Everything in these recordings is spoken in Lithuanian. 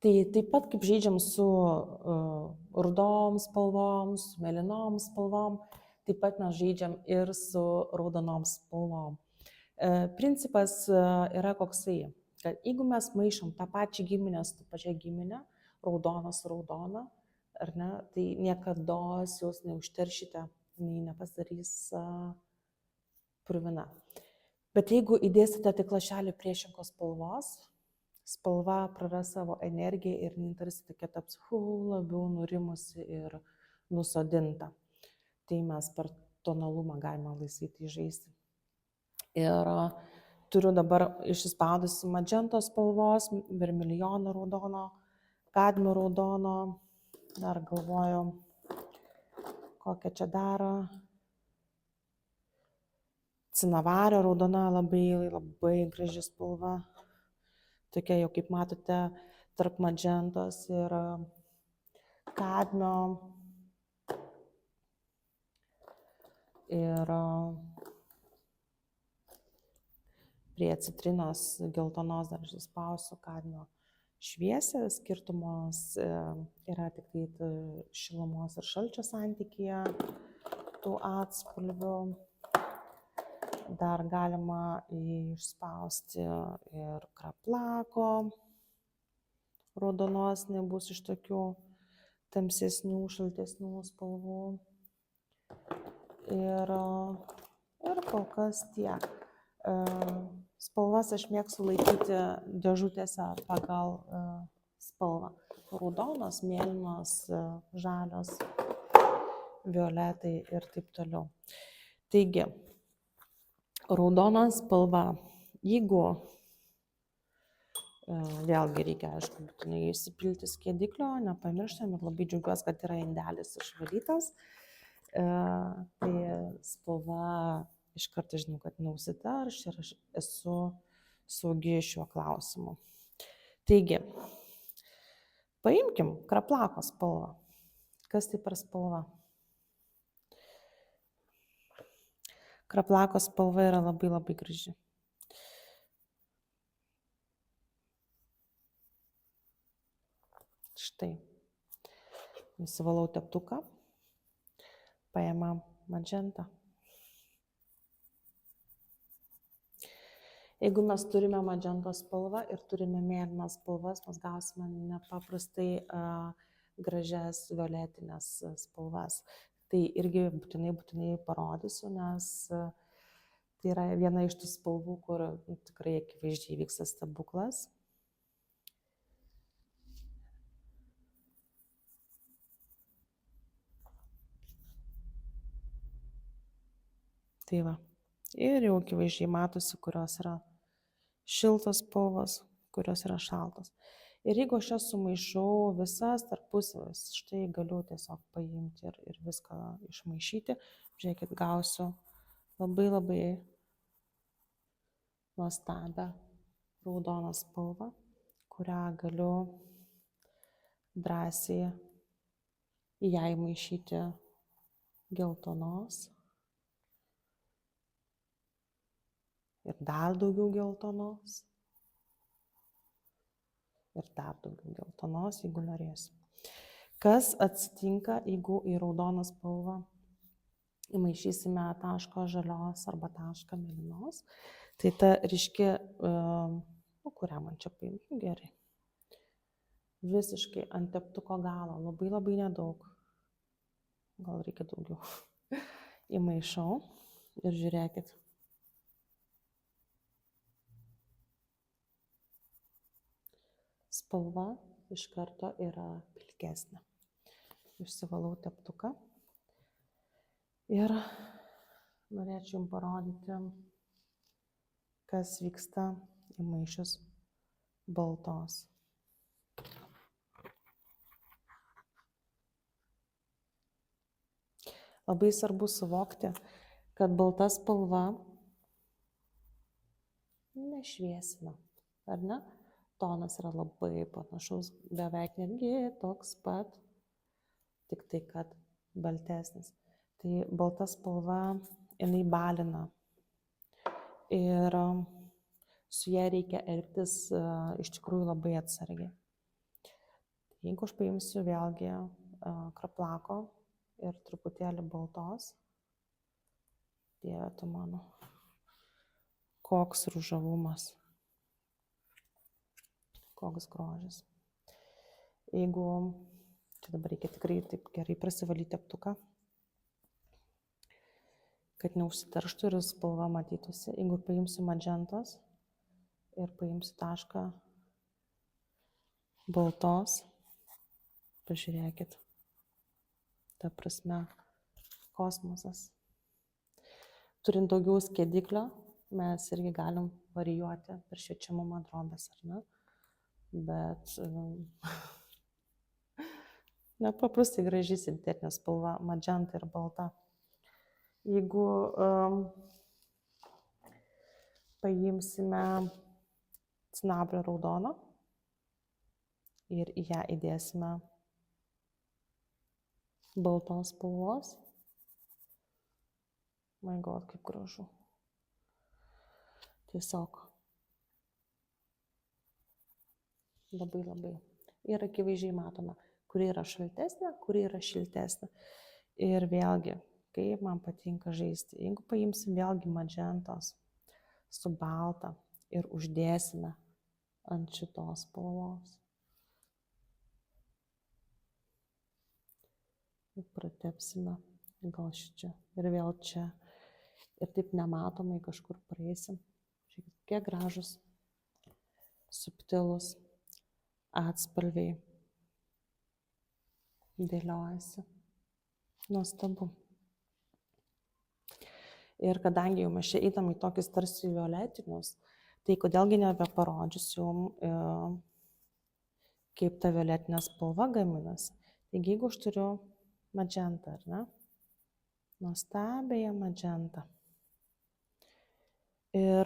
Tai taip pat kaip žaidžiam su rudom spalvom, su mėlynom spalvom, taip pat mes žaidžiam ir su raudonom spalvom. Principas yra koksai, kad jeigu mes maišom tą pačią giminę su tą pačią giminę, raudoną su raudona, ar ne, tai niekada jūs neužteršite, jinai nepasidarys purvina. Bet jeigu įdėsite tik lašelį priešingos spalvos, spalva praras savo energiją ir tarsi tokia taps labiau nurimusi ir nusodinta. Tai mes per tonalumą galime laisvai tai žaisti. Ir turiu dabar išsispaudusi madžentos spalvos, vermilijono raudono, kadmio raudono, dar galvoju, kokią čia daro. Cinavario raudona labai graži spalva. Tokia jau, kaip matote, tarp madžentos ir kadmio. Ir prie citrinos geltonos dar išspausiu kadmio šviesę. Skirtumas yra tik tai šilumos ir šalčio santykyje tų atspalvių. Dar galima išspausti ir kraplako raudonos, nebus iš tokių tamsesnių, šaltesnių spalvų. Ir kol kas tiek. Spalvas aš mėgstu laikyti dėžutėse pagal spalvą. Raudonos, mėlynos, žalios, violetai ir taip toliau. Taigi, raudona spalva, jeigu vėlgi reikia, aišku, būtinai įsipilti skiediklio, nepamirštam ir labai džiaugiuosi, kad yra indelis išvalytas. Tai spalva iš karto žinau, kad neužsiterš ir aš esu saugi šiuo klausimu. Taigi, paimkim kraplako spalvą. Kas tai per spalva? Kraplako spalva yra labai graži. Štai. Nusivalau teptuką. Paėmam madžentą. Jeigu mes turime madžentos spalvą ir turime mėlynas spalvas, mes gausime nepaprastai gražias violetinės spalvas. Tai irgi būtinai parodysiu, nes tai yra viena iš tų spalvų, kur tikrai akivaizdžiai vyksta stebuklas. Tai va. Ir jau akivaizdžiai matosi, kurios yra šiltos spalvos, kurios yra šaltos. Ir jeigu aš jas sumaišau visas tarpusavės, štai galiu tiesiog paimti ir viską išmaišyti. Žiūrėkit, gausiu labai nuostabią raudoną spalvą, kurią galiu drąsiai į ją įmaišyti geltonos. Ir dar daugiau geltonos. Ir dar daugiau geltonos, jeigu norėsiu. Kas atsitinka, jeigu į raudoną spalvą įmaišysime taško žalios arba tašką mėlynos? Tai ta ryški, kurią man čia paimti, gerai. Visiškai ant teptuko galo, labai nedaug. Gal reikia daugiau. Įmaišau ir žiūrėkit. Spalva iš karto yra pilkesnė. Išsivalau teptuką ir norėčiau jums parodyti, kas vyksta įmaišius baltos. Labai svarbu suvokti, kad balta spalva nešviesina, ar ne? Tonas yra labai panašus, beveik netgi toks pat, tik tai, kad baltesnis. Tai balta spalva, jinai balina ir su ja reikia elgtis iš tikrųjų labai atsargiai. Jeigu aš paimsiu vėlgi kraplako ir truputėlį baltos, Dieve tu mano, koks ružavumas, koks grožis. Jeigu, čia dabar reikia tikrai taip gerai prasivalyti teptuką, kad neužsiterštų ir spalva matytųsi. Jeigu paimsiu magentos ir paimsiu tašką baltos, pažiūrėkit, ta prasme, kosmosas. Turint daugiau skiediklio, mes irgi galim varijuoti per šviečiamumą drobės, ar ne? Bet nepaprastai graži sintetinė spalva, magenta ir balta. Jeigu paimsime cinabrio raudoną ir į ją įdėsime baltos spalvos, my God, kaip gražu. Tiesiog labai. Ir akivaizdžiai matome, kuri yra šaltesnė, kuri yra šiltesnė. Ir vėlgi, kaip man patinka žaisti. Jeigu paimsim vėlgi magentos su balta ir uždėsime ant šitos spalvos. Ir pratepsime gal šičia ir vėl čia. Ir taip nematomai kažkur praeisim. Žiūrėkit, kiek gražus, subtilus atspalviai dėliojasi. Nuostabu. Ir kadangi jau mes čia eitam į tokius tarsi violetinius, tai kodėlgi nebeparodžiusiu jums, kaip ta violetinė spalva gaminasi. Taigi, jeigu aš turiu magentą, ar ne? Nuostabiąją magentą. Ir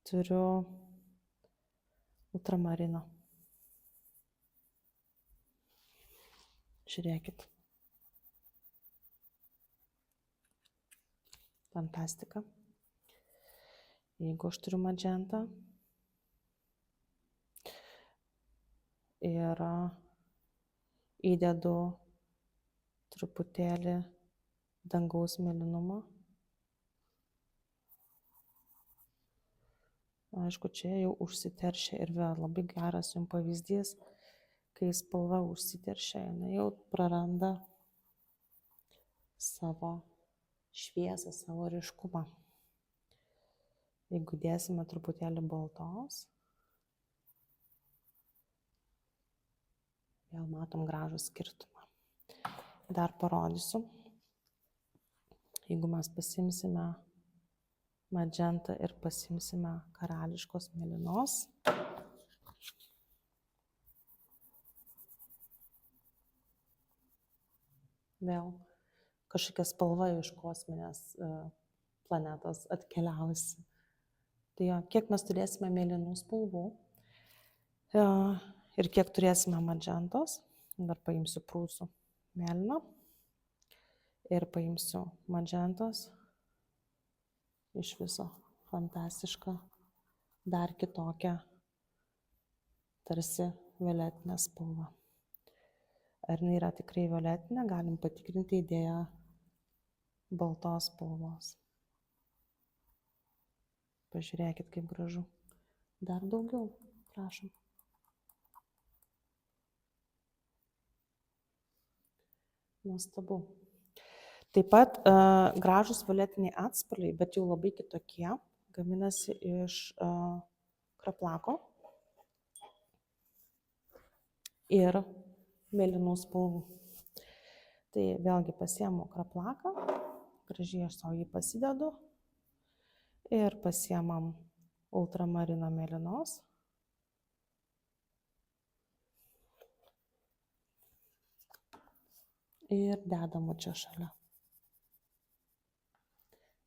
turiu ultramarino. Žiūrėkit. Fantastika. Jeigu aš turiu magentą ir įdedu truputėlį dangaus mėlynumo. Aišku, čia jau užsiteršia ir vėl labai geras jums pavyzdys, kai spalva užsiteršia, jinai jau praranda savo šviesą, savo ryškumą. Jeigu dėsime truputėlį baltos, vėl matom gražų skirtumą. Dar parodysiu. Jeigu mes pasimsime magentą ir pasimsime karališkos mėlynos. Vėl kažkokia spalva iš kosminės planetos atkeliausi. Tai jo, kiek mes turėsime mėlynų spalvų ir kiek turėsime magentos. Dar paimsiu prūsų mėlyną ir paimsiu magentos. Iš viso fantastiška, dar kitokia, tarsi violetinė spalva. Ar jinai yra tikrai violetinė, galim patikrinti įdėję baltos spalvos. Pažiūrėkit, kaip gražu. Dar daugiau, prašom. Nuostabu. Taip pat gražus violetiniai atspalviai, bet jau labai kitokie, gaminasi iš kraplako ir mėlynų spalvų. Tai vėlgi pasiemu kraplaką, gražiai aš savo jį pasidedu ir pasiemam ultramarino mėlynos. Ir dedam čia šalia.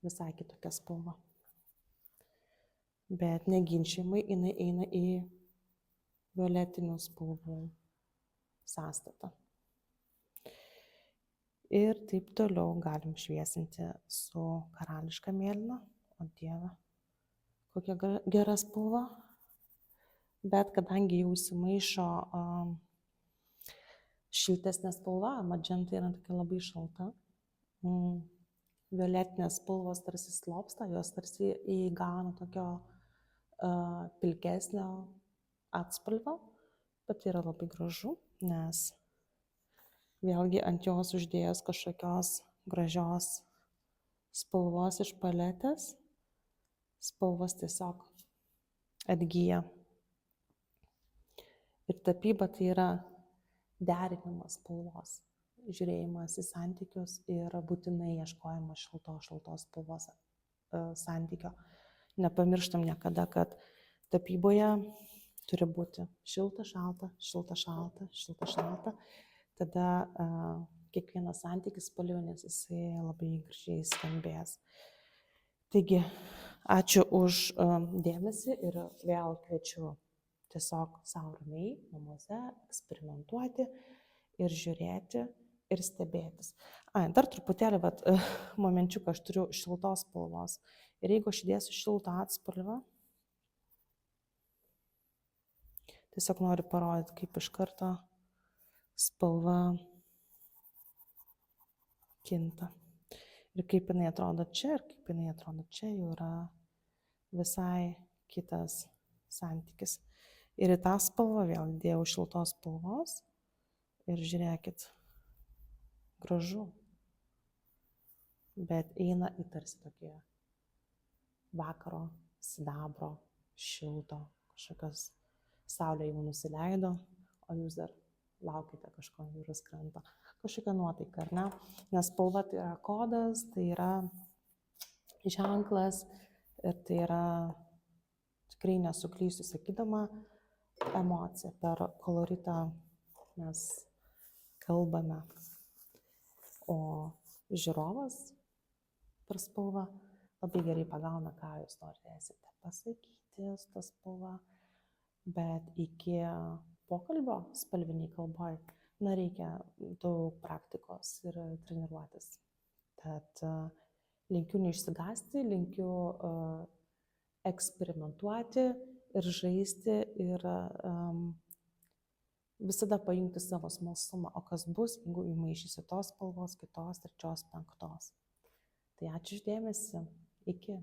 Visai kitokia spalva. Bet neginčiamai jinai eina į violetinių spalvų sąstatą. Ir taip toliau galim šviesinti su karališka mėlyna. O Dieve, kokia gera spalva. Bet kadangi jau įsimaišo šiltesnė spalva, magenta yra tokia labai šalta. Violetinės spalvos tarsi slopsta, jos tarsi įgauna tokio pilkesnio atspalvio, bet tai yra labai gražu, nes vėlgi ant jos uždėjęs kažkokios gražios spalvos iš paletės, spalvos tiesiog atgyja. Ir tapyba tai yra derinimas spalvos, žiūrėjimas į santykius ir būtinai ieškojimas šaltos spalvos santykio. Nepamirštam niekada, kad tapyboje turi būti šilta, šalta, šilta, šalta, šilta, šalta. Tada kiekvienas santykis spalvinis, jisai labai gražiai skambės. Taigi, ačiū už dėmesį ir vėl kviečiu tiesiog savo ramiai namuose eksperimentuoti ir žiūrėti ir stebėtis. Dar truputėlį, momenčiuką aš turiu šiltos spalvos. Ir jeigu aš įdėsiu šiltą atspalvą, tiesiog noriu parodyti, kaip iš karto spalva kinta. Ir kaip jinai atrodo čia, ir kaip jinai atrodo čia, jau yra visai kitas santykis. Ir į tą spalvą vėl dėjau šiltos spalvos ir žiūrėkit, gražu, bet eina į tarsi tokie vakaro, sidabro, šilto, kažkokios saulė jau nusileido, o jūs dar laukite kažko jūros kranto. Kažkokia nuotaika, ar ne? Nes spalva tai yra kodas, tai yra ženklas ir tai yra, tikrai nesuklysiu sakydama, emocija. Per koloritą mes kalbame, o žiūrovas per spalvą labai gerai pagauna, ką jūs norėsite pasakyti su ta spalva, bet iki pokalbio spalviniai kalboj reikia daug praktikos ir treniruotis. Tad linkiu neišsigąsti, linkiu eksperimentuoti ir žaisti ir visada pajungti savo smalsumą, o kas bus, jeigu įmaišysi tos spalvos, kitos, trečios, penktos. Tai ačiū už dėmesį. Iki.